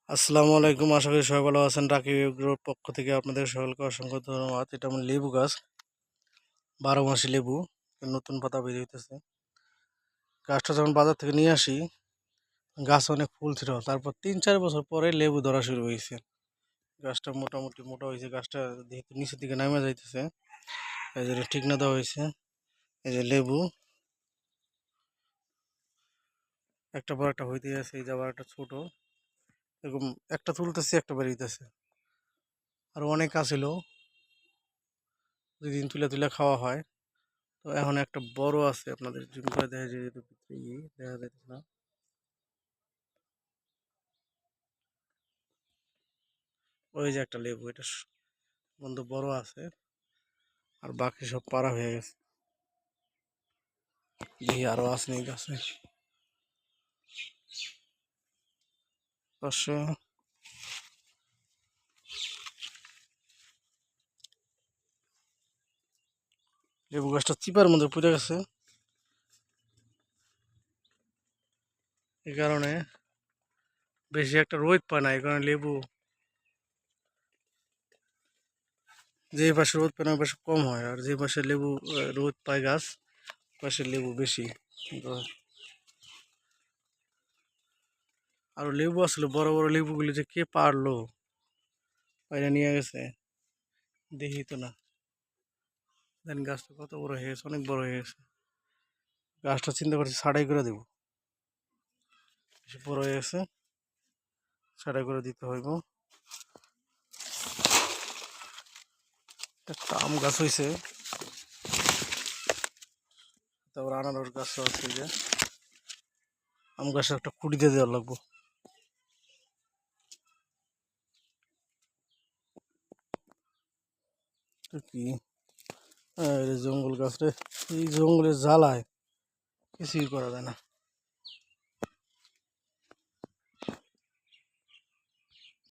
আসসালামু আলাইকুম, আশা করি সবাই ভালো আছেন। রাকিব গ্রুপ পক্ষ থেকে আপনাদের সকলকে অসংখ্য ধন্যবাদ। এটা আমার লেবু গাছ, 12 মাসি লেবু, নতুন পাতা বের হইতেছে। গাছটা যখন বাজার থেকে নিয়ে আসি, গাছ অনেক ফুল ছিল, তারপর 3-4 বছর পরে লেবু ধরা শুরু হয়েছে। গাছটা মোটামুটি মোটা হয়েছে, গাছটা যেহেতু নিচের দিকে নামে যাইতেছে, এই জন্য ঠিক না দেওয়া হয়েছে। এই যে লেবু একটা পর একটা হইতে আছে, এই যে আবার একটা ছোট, এরকম একটা তুলতেছে একটা বেরিয়েছে। আর অনেক আছিল, দুই দিন তুলে তুলে খাওয়া হয়। তো এখন একটা বড় আছে, আপনাদের জুম করে দেখা যায়, যেহেতু ভিতরে দেখা যাচ্ছে না। ওই যে একটা লেবু, এটা বন্ধু বড় আছে, আর বাকি সব পাড়া হয়ে গেছে। দেখি আরো আছে নাকি গাছে। পাশে লেবু গাছটা চিপার মধ্যে পড়ে গেছে, এই কারণে বেশি একটা রোদ পায় না। এই কারণে লেবু যে পাশে রোদ পায় না ওই পাশে কম হয়, আর যে পাশে লেবু রোদ পায় গাছ, পাশে লেবু বেশি। তো আর লেবু আসলে বড় বড় লেবুগুলি যে কে পারলো, বাইরে নিয়ে গেছে, দেখি তো না। দেন গাছটা কত বড় হয়ে গেছে, অনেক বড় হয়ে গেছে। গাছটা চিন্তা করছি ছাড়াই করে দেবো, বেশি বড় হয়ে গেছে, ছাড়াই করে দিতে হইব। একটা আম গাছ হয়েছে, তারপর আনারস গাছ আছে, যে আম গাছে একটা কুড়ি দিয়ে দেওয়া লাগবো। কি জঙ্গল গাছ রে, এই জঙ্গলের জ্বালায় কিছুই করা যায় না।